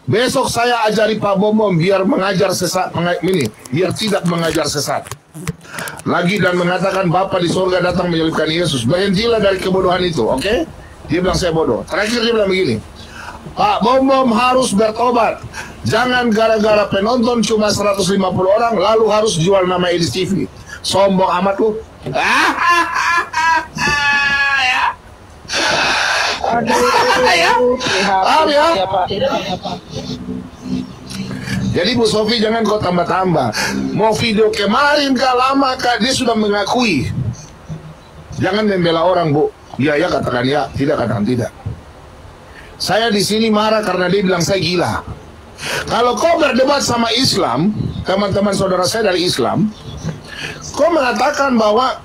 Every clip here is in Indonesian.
Besok saya ajari Pak Bom biar mengajar sesat, biar tidak mengajar sesat. Lagi dan mengatakan Bapa di surga datang menyelipkan Yesus. Berhentilah dari kebodohan itu, oke? Dia bilang saya bodoh. Terakhir dia bilang begini, Pak Bom harus bertobat. Jangan gara-gara penonton cuma 150 orang lalu harus jual nama Edis TV. Sombong amat lu. Jadi Bu Sofi jangan kau tambah-tambah. Mau video kemarin kah lama kah dia sudah mengakui. Jangan membela orang Bu. Ya katakan ya, tidak katakan tidak. Saya di sini marah karena dia bilang saya gila. Kalau kau berdebat sama Islam, teman-teman saudara saya dari Islam, kau mengatakan bahwa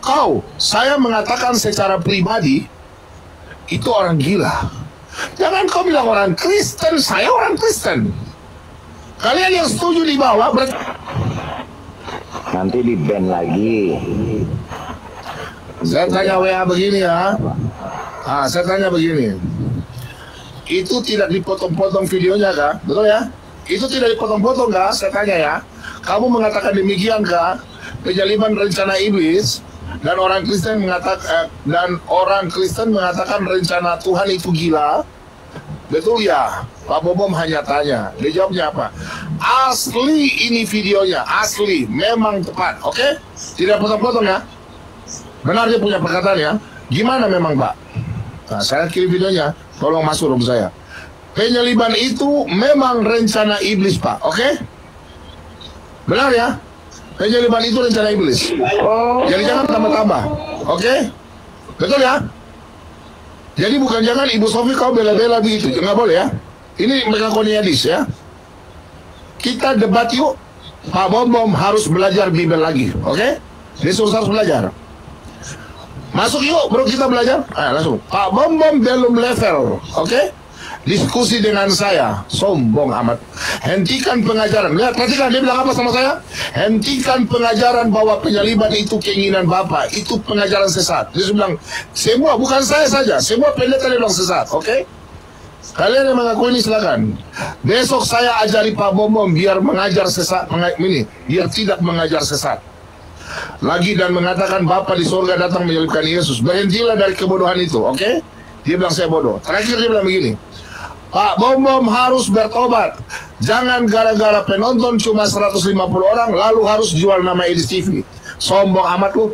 saya mengatakan secara pribadi itu orang gila. Jangan kau bilang orang Kristen, saya orang Kristen. Kalian yang setuju di bawah nanti di ban lagi. Saya tanya WA begini ya. Saya tanya begini. Itu tidak dipotong-potong videonya kah? Betul ya? Itu tidak dipotong-potong kah? Saya tanya ya. Kamu mengatakan demikian kah? Penyaliban rencana iblis dan orang Kristen mengatakan rencana Tuhan itu gila. Betul ya? Pak Bom hanya tanya. Dia jawabnya apa? Asli ini videonya, asli, memang tepat, oke? Tidak potong-potong ya? Benar dia punya perkataan ya? Gimana memang Pak? Nah, saya kirim videonya, tolong masuk room saya. Penyaliban itu memang rencana iblis Pak, oke? Benar ya? Penyaliban itu rencana iblis. Jadi jangan tambah-tambah, oke? Betul ya? Jadi bukan jangan Ibu Sofi kau bela-bela begitu, nggak boleh ya. Ini mengakunya Edis ya. Kita debat yuk. Pak Bom harus belajar Bible lagi, oke? Yesus harus belajar. Masuk yuk bro kita belajar. Langsung. Pak Bom belum level, oke? Diskusi dengan saya, sombong amat. Hentikan pengajaran. Lihat, perhatikan dia bilang apa sama saya? Hentikan pengajaran bahwa penyaliban itu keinginan Bapa, itu pengajaran sesat. Dia bilang, semua, bukan saya saja, semua pendeta dia bilang sesat, oke? Kalian yang mengaku ini silakan. Besok saya ajari Pak Bom biar mengajar sesat, biar tidak mengajar sesat. Lagi dan mengatakan Bapa di surga datang menyelipkan Yesus. Berhentilah dari kebodohan itu, oke? Dia bilang saya bodoh. Terakhir dia bilang begini, Pak Bom harus bertobat. Jangan gara-gara penonton cuma 150 orang lalu harus jual nama Edis TV. Sombong amat lu.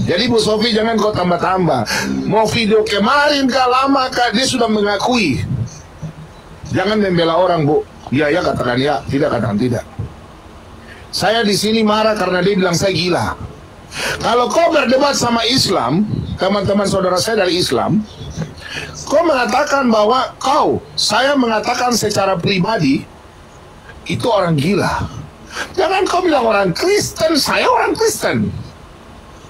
Jadi Bu Sofi jangan kau tambah-tambah. Mau video kemarin kah lama kah dia sudah mengakui. Jangan membela orang Bu. Ya katakan ya, tidak katakan tidak. Saya di sini marah karena dia bilang saya gila. Kalau kau berdebat sama Islam, teman-teman saudara saya dari Islam, kau mengatakan bahwa saya mengatakan secara pribadi itu orang gila. Jangan kau bilang orang Kristen, saya orang Kristen.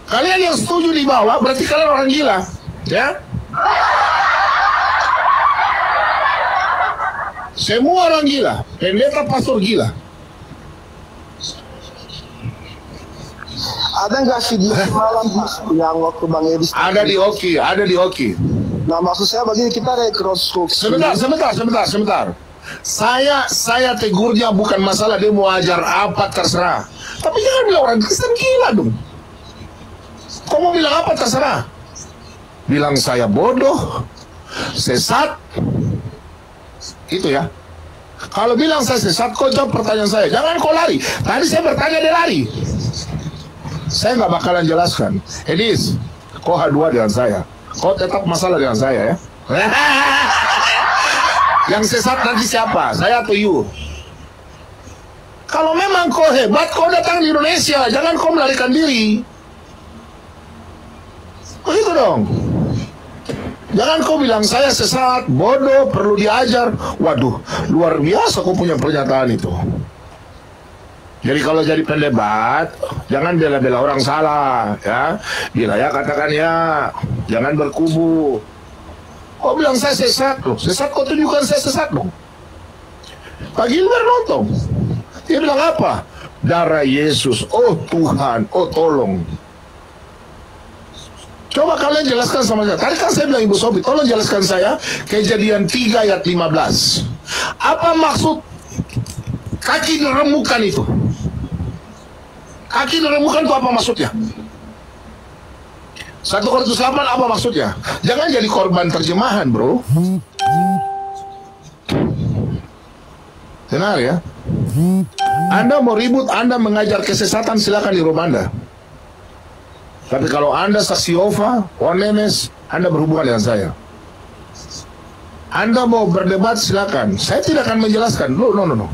Kalian yang setuju di bawah berarti kalian orang gila, ya? Semua orang gila, pendeta pastor gila. Ada nggak video semalam yang waktu Bang Edis? Ada di Oki, ada di Oki. Nah maksud saya begini, kita rekonstruksi. Sebentar. Saya tegurnya bukan masalah dia mau ajar apa terserah. Tapi jangan bilang orang Kristen gila dong. Kau mau bilang apa terserah. Bilang saya bodoh, sesat, itu ya. Kalau bilang saya sesat, kau jawab pertanyaan saya. Jangan kau lari. Tadi saya bertanya dia lari. Saya nggak bakalan jelaskan. Edis, kau H2 dengan saya. Kau tetap masalah dengan saya ya. Yang sesat nanti siapa? Saya atau you? Kalau memang kau hebat, kau datang di Indonesia. Jangan kau melarikan diri. Begitu dong. Jangan kau bilang saya sesat, bodoh, perlu diajar. Waduh, luar biasa kau punya pernyataan itu. Jadi kalau jadi pendebat, jangan bela-bela orang salah, ya. Bila ya katakan ya, jangan berkubu. Kau bilang saya sesat loh, sesat kau tunjukkan saya sesat loh. Pak Gilbert nonton, dia bilang apa? Darah Yesus. Oh Tuhan, oh tolong. Coba kalian jelaskan sama saya. Tadi kan saya bilang Ibu Sobi, tolong jelaskan saya Kejadian 3 ayat 15. Apa maksud kaki diremukan itu? Kaki diremukan itu apa maksudnya? 1 Korintus 8 apa maksudnya? Jangan jadi korban terjemahan, bro. Benar ya? Anda mau ribut, Anda mengajar kesesatan, silakan di rumah Anda. Tapi kalau Anda saksi Yehova, Onemes, Anda berhubungan dengan saya. Anda mau berdebat, silakan. Saya tidak akan menjelaskan. No.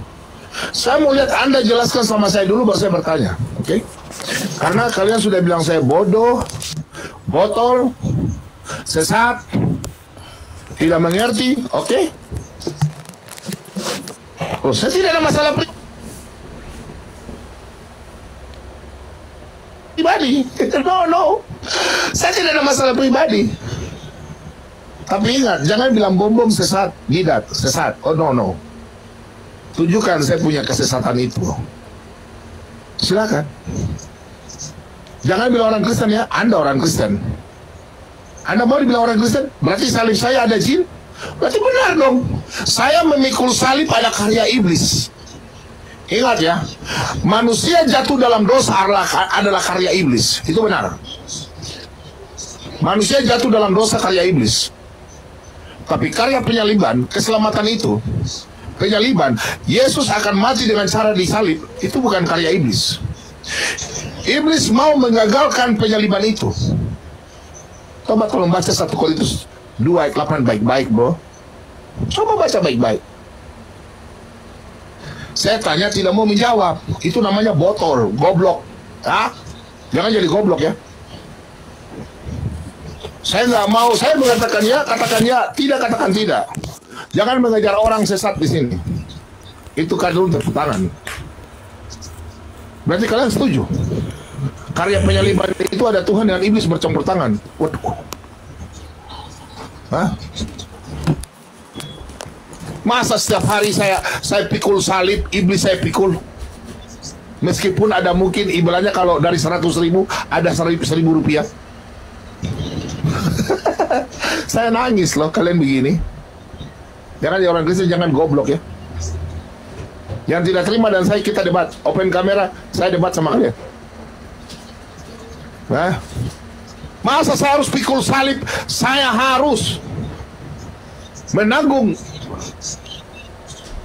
Saya mau lihat Anda jelaskan sama saya dulu, baru saya bertanya. Oke? Karena kalian sudah bilang saya bodoh, botol, sesat, tidak mengerti. Oke? Oh, saya tidak ada masalah pribadi. No. Saya tidak ada masalah pribadi. Tapi ingat, jangan bilang bom sesat, gidat, sesat. Oh no. Tunjukkan saya punya kesesatan itu. Silakan. Jangan bilang orang Kristen ya, Anda orang Kristen. Anda mau dibilang orang Kristen? Berarti salib saya ada jin? Berarti benar dong. Saya memikul salib ada karya iblis. Ingat ya, manusia jatuh dalam dosa adalah karya iblis. Itu benar. Manusia jatuh dalam dosa karya iblis. Tapi karya penyaliban, keselamatan itu, penyaliban, Yesus akan mati dengan cara disalib, itu bukan karya iblis. Iblis mau mengagalkan penyaliban itu. Coba tolong baca 1 Korintus 2 ayat 8 baik-baik, bro. Coba baca baik-baik. Saya tanya tidak mau menjawab. Itu namanya botol, goblok. Jangan jadi goblok ya. Saya nggak mau, saya mengatakan ya, katakan ya, tidak katakan tidak. Jangan mengejar orang sesat di sini. Itu kadang tepuk tangan. Berarti kalian setuju? Karya penyaliban itu ada Tuhan dan iblis bercampur tangan. Waduh. Masa setiap hari saya pikul salib, iblis saya pikul? Meskipun ada mungkin ibadahnya kalau dari 100.000 ada 1.000 rupiah. Saya nangis loh kalian begini. Jangan ya orang Kristen, jangan goblok ya. Yang tidak terima dan saya kita debat, open kamera, saya debat sama kalian. Masa saya harus pikul salib? Saya harus menanggung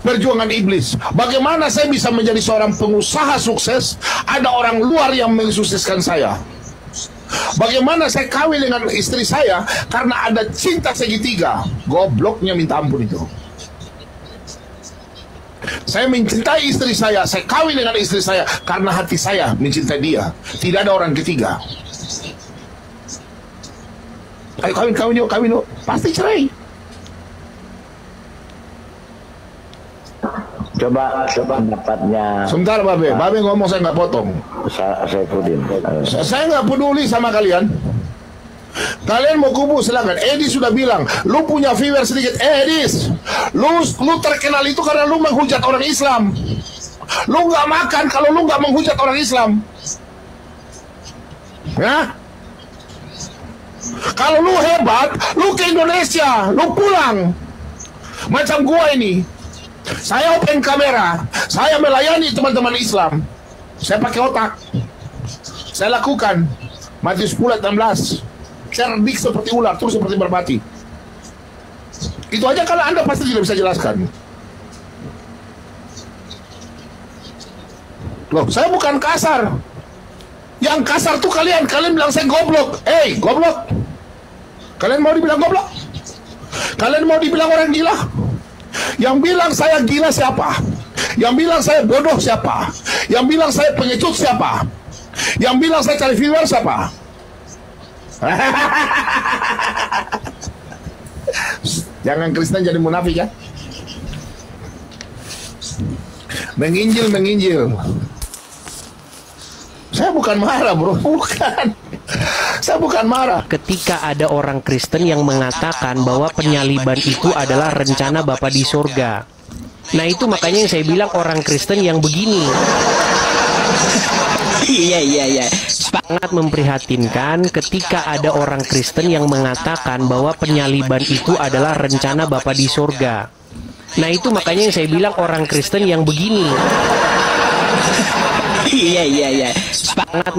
perjuangan iblis. Bagaimana saya bisa menjadi seorang pengusaha sukses? Ada orang luar yang mensukseskan saya. Bagaimana saya kawin dengan istri saya karena ada cinta segitiga? Gobloknya minta ampun itu. Saya mencintai istri saya kawin dengan istri saya karena hati saya mencintai dia. Tidak ada orang ketiga. Ayo kawin yuk. Pasti cerai. Coba pendapatnya. Sebentar Babe ngomong saya nggak potong. Saya nggak peduli sama kalian. Kalian mau kubu silakan. Edis sudah bilang, lu punya viewer sedikit. Edis, lu terkenal itu karena lu menghujat orang Islam. Lu nggak makan kalau lu nggak menghujat orang Islam. Ya? Kalau lu hebat, lu ke Indonesia, lu pulang. Macam gua ini. Saya open kamera, saya melayani teman-teman Islam. Saya pakai otak. Saya lakukan Matius 10:16. Cerdik seperti ular, terus seperti merpati. Itu aja kalau Anda pasti tidak bisa jelaskan. Loh, saya bukan kasar. Yang kasar tuh kalian bilang saya goblok. Goblok. Kalian mau dibilang goblok? Kalian mau dibilang orang gila? Yang bilang saya gila siapa? Yang bilang saya bodoh siapa? Yang bilang saya pengecut siapa? Yang bilang saya cari viewer siapa? Jangan Kristen jadi munafik ya. Menginjil. Saya bukan marah bro, bukan. Saya bukan marah. Ketika ada orang Kristen yang mengatakan bahwa penyaliban itu adalah rencana Bapa di surga. Nah itu makanya yang saya bilang orang Kristen yang begini. Iya. Sangat memprihatinkan ketika ada orang Kristen yang mengatakan bahwa penyaliban itu adalah rencana Bapa di surga. Nah itu makanya yang saya bilang orang Kristen yang begini. Iya. Sangat